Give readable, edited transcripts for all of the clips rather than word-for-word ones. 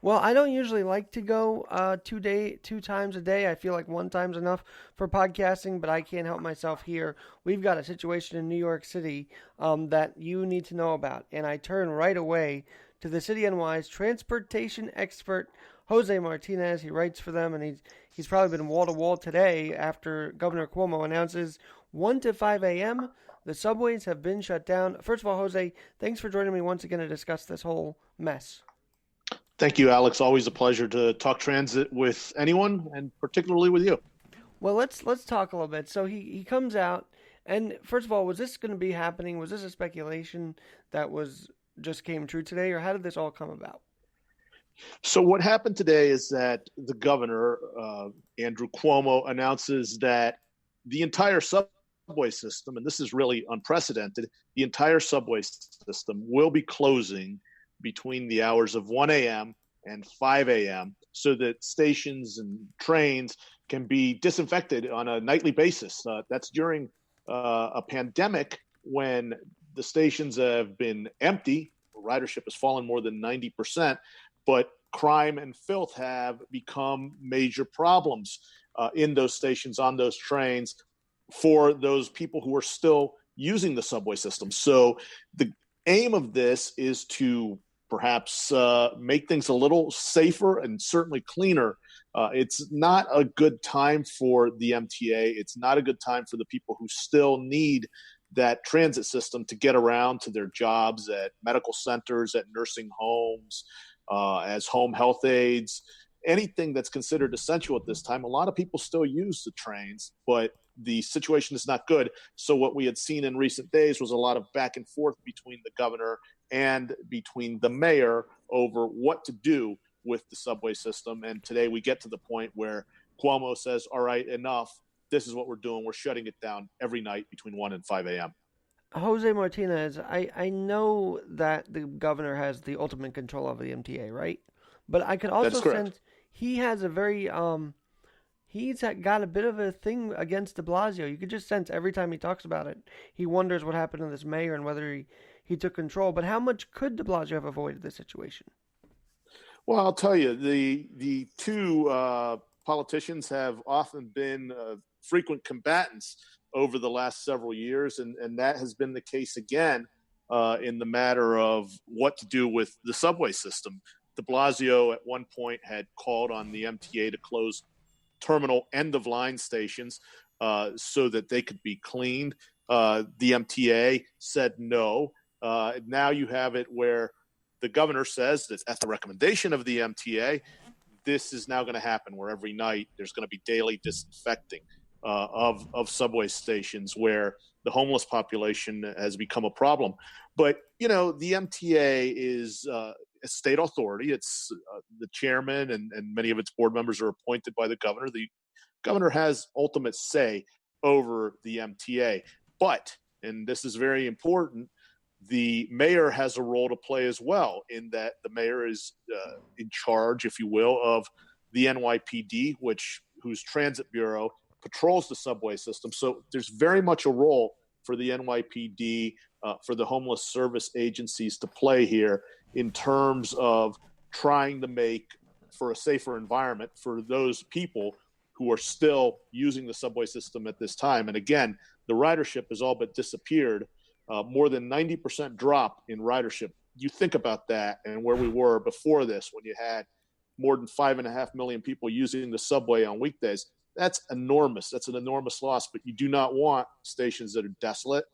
Well, I don't usually like to go two times a day. I feel like one time's enough for podcasting, but I can't help myself here. We've got a situation in New York City that you need to know about, and I turn right away to the City NY's transportation expert Jose Martinez. He writes for them, and he's probably been wall to wall today after Governor Cuomo announces 1 to 5 a.m. The subways have been shut down. First of all, Jose, thanks for joining me once again to discuss this whole mess. Thank you, Alex. Always a pleasure to talk transit with anyone, and particularly with you. Well, let's talk a little bit. So he comes out, and first of all, was this going to be happening? Was this a speculation that was just came true today, or how did this all come about? So, what happened today is that the governor, Andrew Cuomo, announces that the entire subway system, and this is really unprecedented, the entire subway system will be closing between the hours of 1 a.m. and 5 a.m. so that stations and trains can be disinfected on a nightly basis. That's during a pandemic when the stations have been empty. Ridership has fallen more than 90%, but crime and filth have become major problems in those stations, on those trains, for those people who are still using the subway system. So the aim of this is to perhaps make things a little safer and certainly cleaner. It's not a good time for the MTA. It's not a good time for the people who still need that transit system to get around to their jobs at medical centers, at nursing homes, as home health aides, anything that's considered essential at this time. A lot of people still use the trains, but the situation is not good. So what we had seen in recent days was a lot of back and forth between the governor and between the mayor over what to do with the subway system. And today we get to the point where Cuomo says, all right, enough. This is what we're doing. We're shutting it down every night between 1 and 5 a.m. Jose Martinez, I know that the governor has the ultimate control over the MTA, right? But I could That is also correct. sense he has a very got a bit of a thing against De Blasio. You could just sense every time he talks about it, he wonders what happened to this mayor and whether he took control. But how much could De Blasio have avoided this situation? Well, I'll tell you, the two politicians have often been frequent combatants over the last several years, and that has been the case again in the matter of what to do with the subway system. De Blasio at one point had called on the MTA to close terminal end of line stations so that they could be cleaned. The MTA said no. Now you have it where the governor says that at the recommendation of the MTA, this is now going to happen where every night there's going to be daily disinfecting of subway stations where the homeless population has become a problem. But, you know, the MTA is a state authority. It's the chairman and many of its board members are appointed by the governor. The governor has ultimate say over the MTA. But, and this is very important, the mayor has a role to play as well, in that the mayor is in charge, if you will, of the NYPD, whose transit bureau patrols the subway system. So there's very much a role for the NYPD, for the homeless service agencies to play here in terms of trying to make for a safer environment for those people who are still using the subway system at this time. And again, the ridership has all but disappeared. More than 90% drop in ridership. You think about that and where we were before this, when you had more than 5.5 million people using the subway on weekdays. That's enormous. That's an enormous loss. But you do not want stations that are desolate,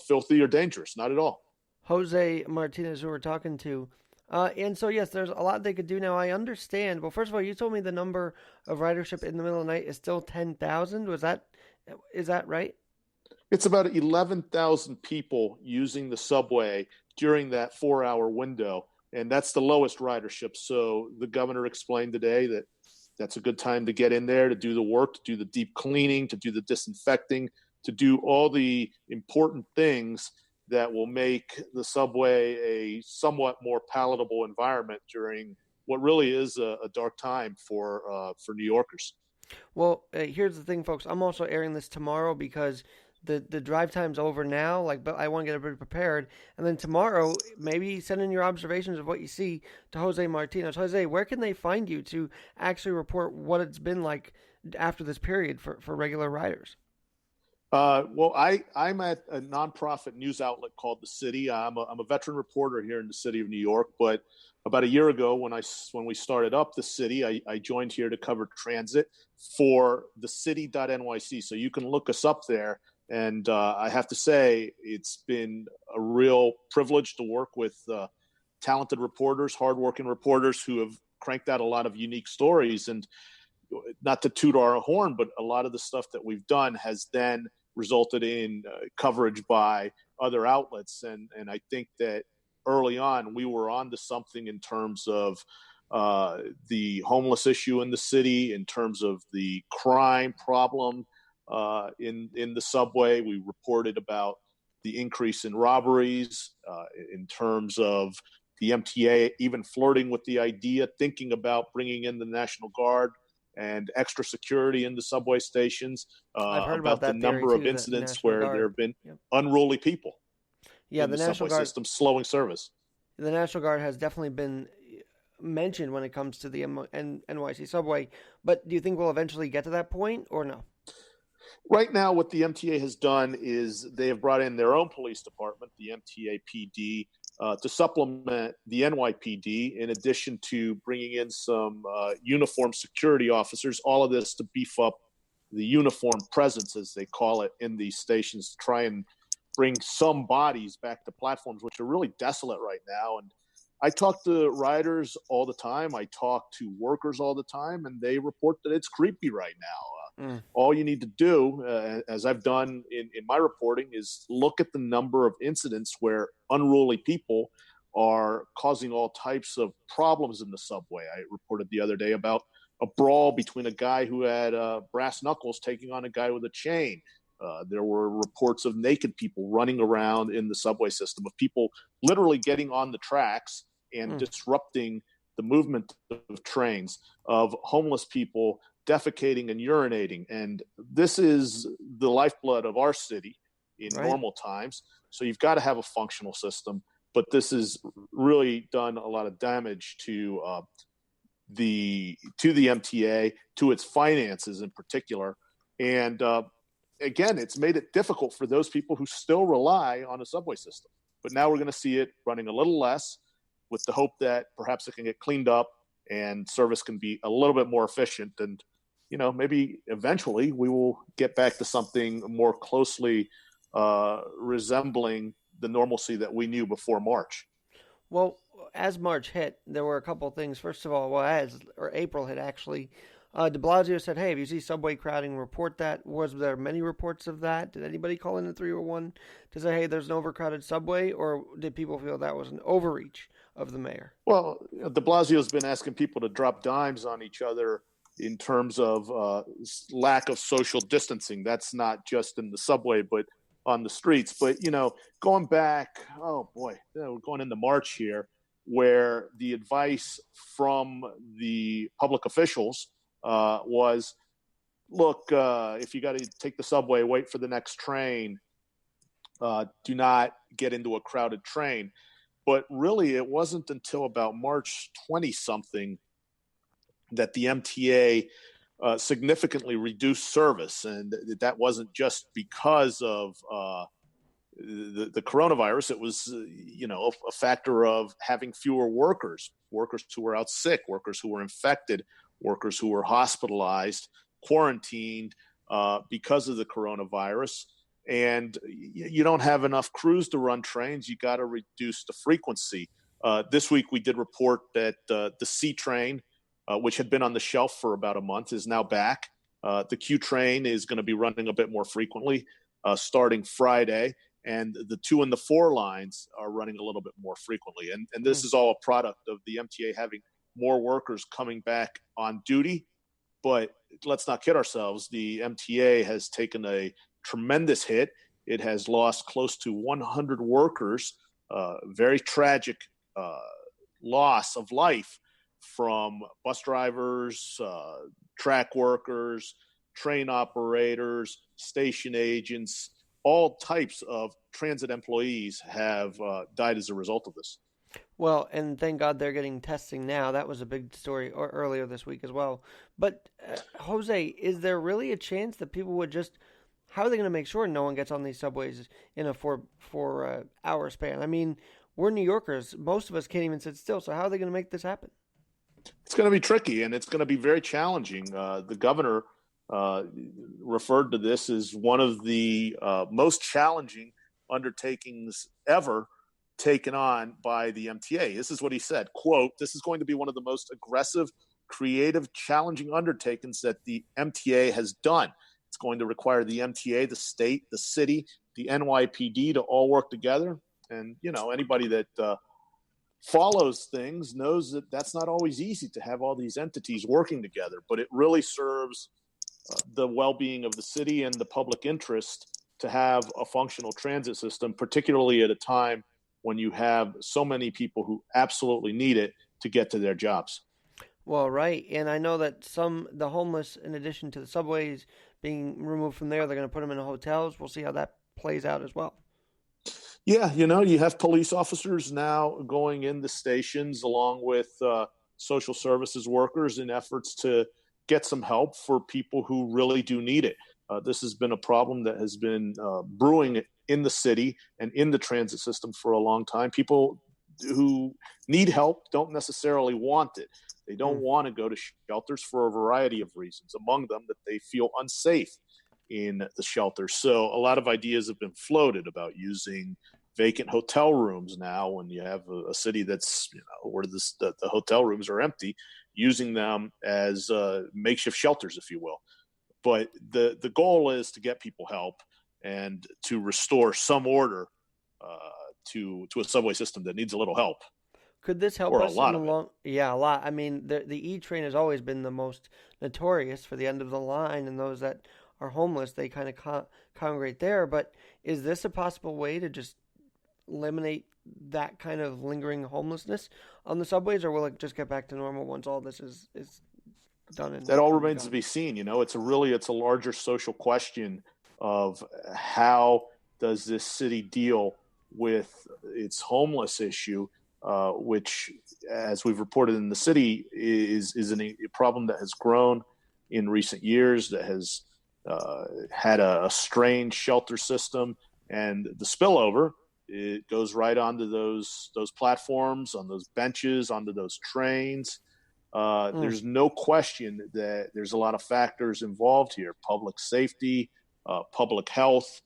filthy, or dangerous. Not at all. Jose Martinez, who we're talking to. And so, yes, there's a lot they could do now. I understand. Well, first of all, you told me the number of ridership in the middle of the night is still 10,000. Is that right? It's about 11,000 people using the subway during that 4-hour window. And that's the lowest ridership. So the governor explained today that that's a good time to get in there, to do the work, to do the deep cleaning, to do the disinfecting, to do all the important things that will make the subway a somewhat more palatable environment during what really is a dark time for New Yorkers. Well, here's the thing, folks. I'm also airing this tomorrow because the drive time's over now. Like, but I want to get everybody prepared. And then tomorrow, maybe send in your observations of what you see to Jose Martinez. Jose, where can they find you to actually report what it's been like after this period for regular riders? Well, I'm at a nonprofit news outlet called The City. I'm a veteran reporter here in the city of New York. But about a year ago, when we started up The City, I joined here to cover transit for thecity.nyc. So you can look us up there. And I have to say, it's been a real privilege to work with talented reporters, hardworking reporters who have cranked out a lot of unique stories. And not to toot our horn, but a lot of the stuff that we've done has then resulted in coverage by other outlets. And I think that early on, we were on to something in terms of the homeless issue in the city, in terms of the crime problem in the subway. We reported about the increase in robberies, in terms of the MTA even flirting with the idea, thinking about bringing in the National Guard and extra security in the subway stations, I've heard about the that theory number of too, the incidents National where there Guard. have been Yep. unruly people Yeah, in the the National subway Guard. system, slowing service. The National Guard has definitely been mentioned when it comes to the NYC subway. But do you think we'll eventually get to that point, or no? Right now, what the MTA has done is they have brought in their own police department, the MTA PD, to supplement the NYPD, in addition to bringing in some uniformed security officers, all of this to beef up the uniform presence, as they call it, in these stations, to try and bring some bodies back to platforms, which are really desolate right now. And I talk to riders all the time. I talk to workers all the time, and they report that it's creepy right now. All you need to do, as I've done in my reporting, is look at the number of incidents where unruly people are causing all types of problems in the subway. I reported the other day about a brawl between a guy who had brass knuckles taking on a guy with a chain. There were reports of naked people running around in the subway system, of people literally getting on the tracks and disrupting the movement of trains, of homeless people defecating and urinating. And this is the lifeblood of our city in normal times. So you've got to have a functional system. But this has really done a lot of damage to the MTA, to its finances in particular. And again, it's made it difficult for those people who still rely on a subway system. But now we're going to see it running a little less, with the hope that perhaps it can get cleaned up and service can be a little bit more efficient. And maybe eventually we will get back to something more closely resembling the normalcy that we knew before March. Well, as March hit, there were a couple of things. First of all, April hit actually, De Blasio said, "Hey, if you see subway crowding, report that." Was there many reports of that? Did anybody call in the 301 to say, "Hey, there's an overcrowded subway," or did people feel that was an overreach of the mayor? Well, De Blasio's been asking people to drop dimes on each other in terms of lack of social distancing. That's not just in the subway, but on the streets. But, going back, we're going into March here, where the advice from the public officials was, look, if you got to take the subway, wait for the next train. Do not get into a crowded train. But really, it wasn't until about March 20-something that the MTA significantly reduced service. And that wasn't just because of the coronavirus. It was, a factor of having fewer workers who were out sick, workers who were infected, workers who were hospitalized, quarantined because of the coronavirus. And you don't have enough crews to run trains. You got to reduce the frequency. This week, we did report that the C train, which had been on the shelf for about a month, is now back. The Q train is going to be running a bit more frequently starting Friday. And the 2 and the 4 lines are running a little bit more frequently. And this is all a product of the MTA having more workers coming back on duty. But let's not kid ourselves. The MTA has taken a tremendous hit. It has lost close to 100 workers, very tragic loss of life from bus drivers, track workers, train operators, station agents, all types of transit employees have died as a result of this. Well, and thank God they're getting testing now. That was a big story earlier this week as well. But Jose, is there really a chance that people would just? How are they going to make sure no one gets on these subways in a four hour span? I mean, we're New Yorkers. Most of us can't even sit still. So how are they going to make this happen? It's going to be tricky, and it's going to be very challenging. The governor referred to this as one of the most challenging undertakings ever taken on by the MTA. This is what he said, quote, "This is going to be one of the most aggressive, creative, challenging undertakings that the MTA has done. It's going to require the MTA, the state, the city, the NYPD to all work together." And, anybody that follows things knows that that's not always easy to have all these entities working together, but it really serves the well-being of the city and the public interest to have a functional transit system, particularly at a time when you have so many people who absolutely need it to get to their jobs. Well, right, and I know that the homeless, in addition to the subways being removed from there, they're going to put them in hotels. We'll see how that plays out as well. Yeah, you have police officers now going in the stations along with social services workers in efforts to get some help for people who really do need it. This has been a problem that has been brewing in the city and in the transit system for a long time. People who need help don't necessarily want it. They don't want to go to shelters for a variety of reasons, among them that they feel unsafe in the shelter. So a lot of ideas have been floated about using vacant hotel rooms now when you have a city that's, where the hotel rooms are empty, using them as makeshift shelters, if you will. But the goal is to get people help and to restore some order to a subway system that needs a little help. Could this help Or us a lot in the of it. long? Yeah, a lot. I mean, the E train has always been the most notorious for the end of the line, and those that are homeless, they kind of congregate there. But is this a possible way to just eliminate that kind of lingering homelessness on the subways, or will it just get back to normal once all this is done? And That all remains to be seen. It's a larger social question of how does this city deal with its homeless issue, which, as we've reported in the city, is a problem that has grown in recent years, that has had a strange shelter system, and the spillover, it goes right onto those platforms, on those benches, onto those trains. There's no question that there's a lot of factors involved here: public safety, public health,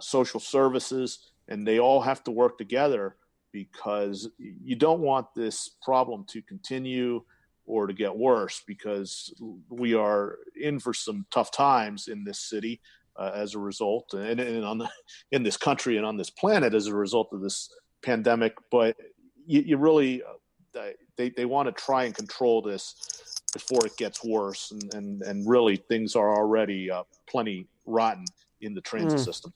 social services, and they all have to work together, because you don't want this problem to continue or to get worse, because we are in for some tough times in this city as a result, and in this country and on this planet as a result of this pandemic. But you really, they want to try and control this before it gets worse, and really things are already plenty rotten in the transit system.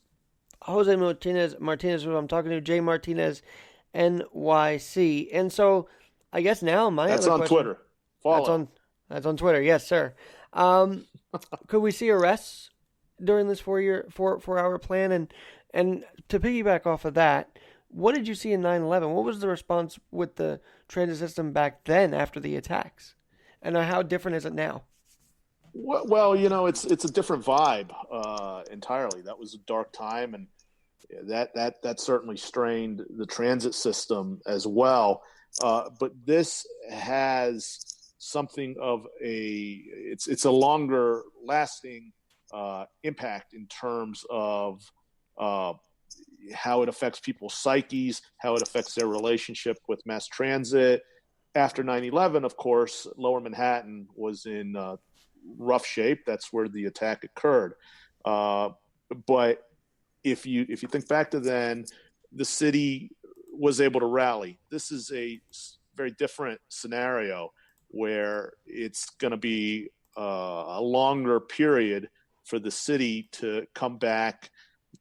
Jose Martinez, who I'm talking to, Jay Martinez, NYC. And so, I guess now That's other on question, Twitter. Follow. That's on Twitter. Yes, sir. Could we see arrests during this 4-hour plan? And to piggyback off of that, what did you see in 9/11? What was the response with the transit system back then after the attacks? And how different is it now? Well, it's a different vibe entirely. That was a dark time, and that certainly strained the transit system as well. But this has something of it's a longer lasting impact in terms of how it affects people's psyches, how it affects their relationship with mass transit. After 9/11, of course, Lower Manhattan was in rough shape. That's where the attack occurred. But if you think back to then, the city was able to rally. This is a very different scenario where it's going to be a longer period for the city to come back,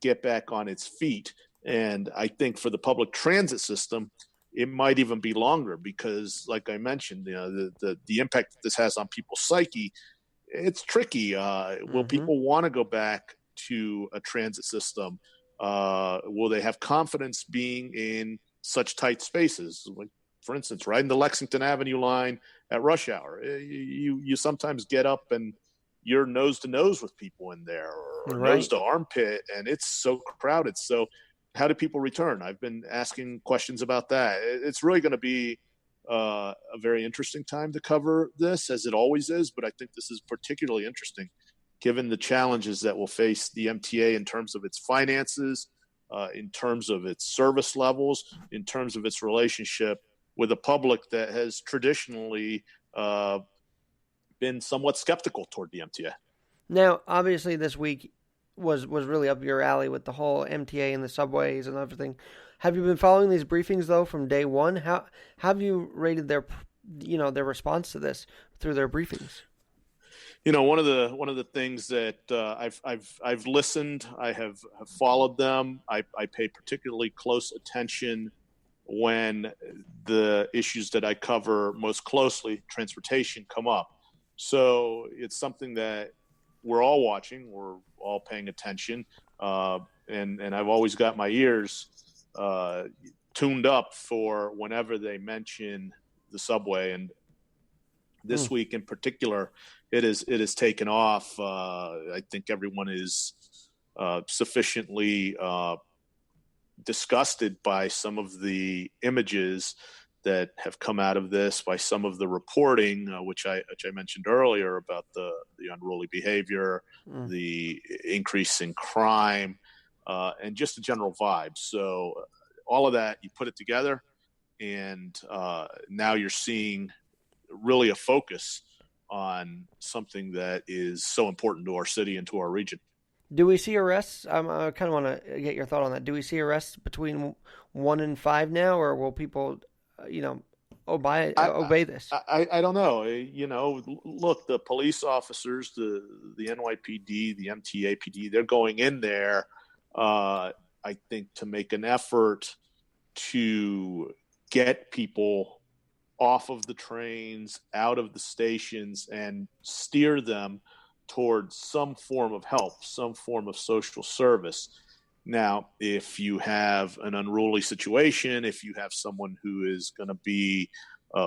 get back on its feet. And I think for the public transit system, it might even be longer, because, like I mentioned, the impact that this has on people's psyche, it's tricky. Will people want to go back to a transit system Will they have confidence being in such tight spaces? Like, for instance, riding the Lexington Avenue line at rush hour. You sometimes get up and you're nose to nose with people in there, or Right. nose to armpit, and it's so crowded. So how do people return? I've been asking questions about that. It's really going to be a very interesting time to cover this, as it always is, but I think this is particularly interesting given the challenges that will face the MTA in terms of its finances, in terms of its service levels, in terms of its relationship with a public that has traditionally been somewhat skeptical toward the MTA. Now, obviously, this week was really up your alley with the whole MTA and the subways and everything. Have you been following these briefings though from day one? How have you rated their response to this through their briefings? One of the things that I've listened, I have followed them. I pay particularly close attention when the issues that I cover most closely, transportation, come up. So it's something that we're all watching, we're all paying attention, and I've always got my ears tuned up for whenever they mention the subway. And this week in particular, it is taken off. I think everyone is sufficiently disgusted by some of the images that have come out of this, by some of the reporting, which I mentioned earlier about the unruly behavior, the increase in crime, and just the general vibe. So all of that, you put it together, and now you're seeing really a focus on something that is so important to our city and to our region. Do we see arrests? I kind of want to get your thought on that. Do we see arrests between 1 and 5 now, or will people, obey this? I don't know. Look, the police officers, the NYPD, the MTAPD, they're going in there, I think, to make an effort to get people off of the trains, out of the stations, and steer them towards some form of help, some form of social service. Now, if you have an unruly situation, if you have someone who is going to be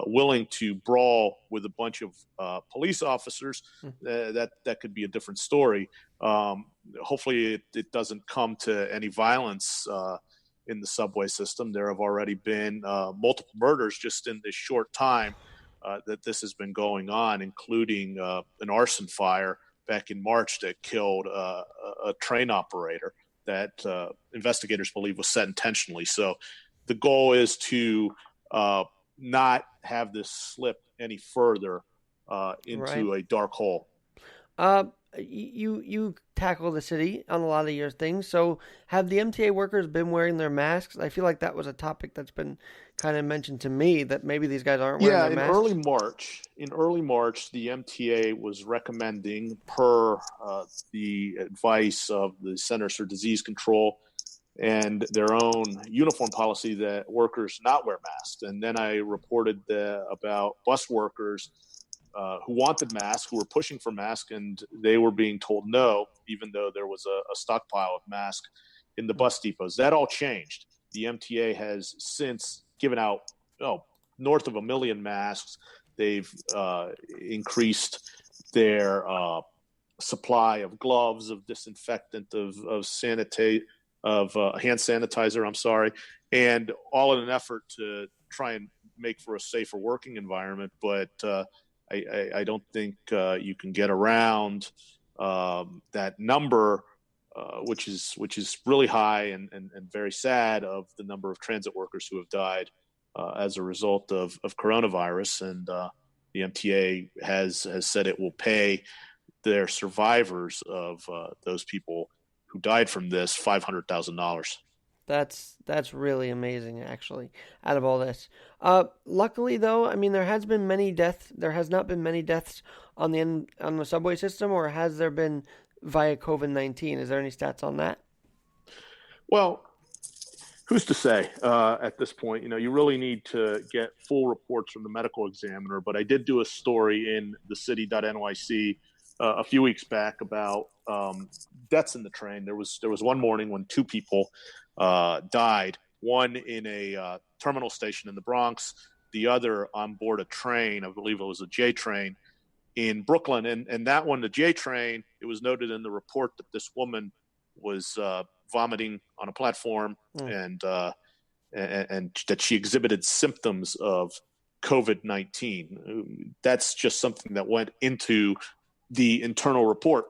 willing to brawl with a bunch of police officers, that could be a different story. Hopefully it doesn't come to any violence in the subway system. There have already been multiple murders just in this short time that this has been going on, including an arson fire back in March that killed a train operator that investigators believe was set intentionally. So the goal is to not have this slip any further into a dark hole. You tackle the city on a lot of your things. So have the MTA workers been wearing their masks? I feel like that was a topic that's been kind of mentioned to me, that maybe these guys aren't wearing their masks. In early March, the MTA was recommending, per the advice of the Centers for Disease Control and their own uniform policy, that workers not wear masks. And then I reported about bus workers who wanted masks, who were pushing for masks, and they were being told no, even though there was a stockpile of masks in the bus depots. That all changed. The MTA has since given out north of 1 million masks. They've increased their supply of gloves, of disinfectant, of hand sanitizer, and all in an effort to try and make for a safer working environment. But I don't think you can get around that number, which is really high and very sad, of the number of transit workers who have died as a result of coronavirus. And the MTA has said it will pay their survivors of those people who died from this $500,000. That's really amazing, actually, out of all this. Luckily, though, I mean, there has been many deaths. There has not been many deaths on the subway system, or has there been via COVID-19? Is there any stats on that? Well, who's to say at this point? You really need to get full reports from the medical examiner. But I did do a story in thecity.nyc a few weeks back about deaths in the train. There was one morning when two people died. One in a terminal station in the Bronx, the other on board a train. I believe it was a J train in Brooklyn. And that one, the J train, it was noted in the report that this woman was vomiting on a platform and that she exhibited symptoms of COVID-19. That's just something that went into the internal report.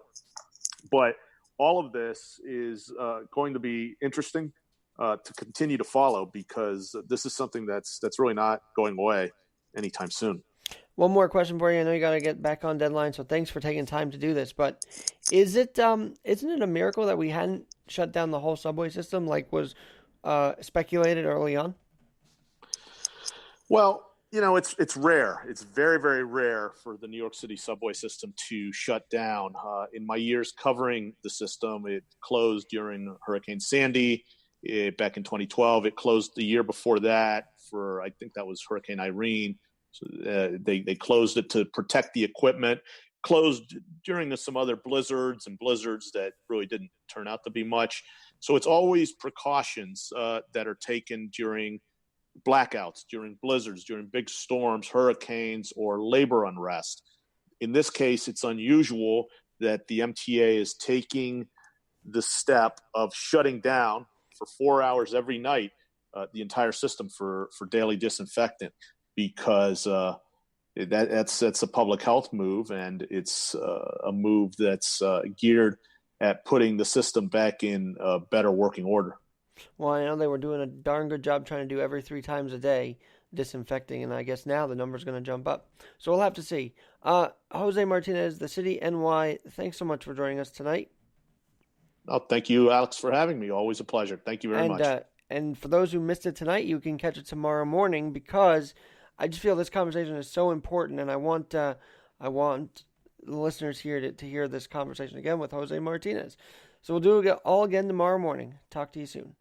But all of this is going to be interesting to continue to follow, because this is something that's really not going away anytime soon. One more question for you. I know you got to get back on deadline, so thanks for taking time to do this. But isn't it a miracle that we hadn't shut down the whole subway system like was speculated early on? Well, it's rare. It's very, very rare for the New York City subway system to shut down. In my years covering the system, it closed during Hurricane Sandy back in 2012. It closed the year before that for, I think that was Hurricane Irene. So they closed it to protect the equipment. Closed during some other blizzards that really didn't turn out to be much. So it's always precautions that are taken during blackouts, during blizzards, during big storms, hurricanes, or labor unrest. In this case, it's unusual that the MTA is taking the step of shutting down for 4 hours every night the entire system for daily disinfectant, because that's a public health move, and it's a move that's geared at putting the system back in a better working order. Well, I know they were doing a darn good job trying to do every 3 times a day disinfecting, and I guess now the number's going to jump up. So we'll have to see. Jose Martinez, the City NY, thanks so much for joining us tonight. Oh, thank you, Alex, for having me. Always a pleasure. Thank you very much. And for those who missed it tonight, you can catch it tomorrow morning, because I just feel this conversation is so important, and I want the listeners here to hear this conversation again with Jose Martinez. So we'll do it all again tomorrow morning. Talk to you soon.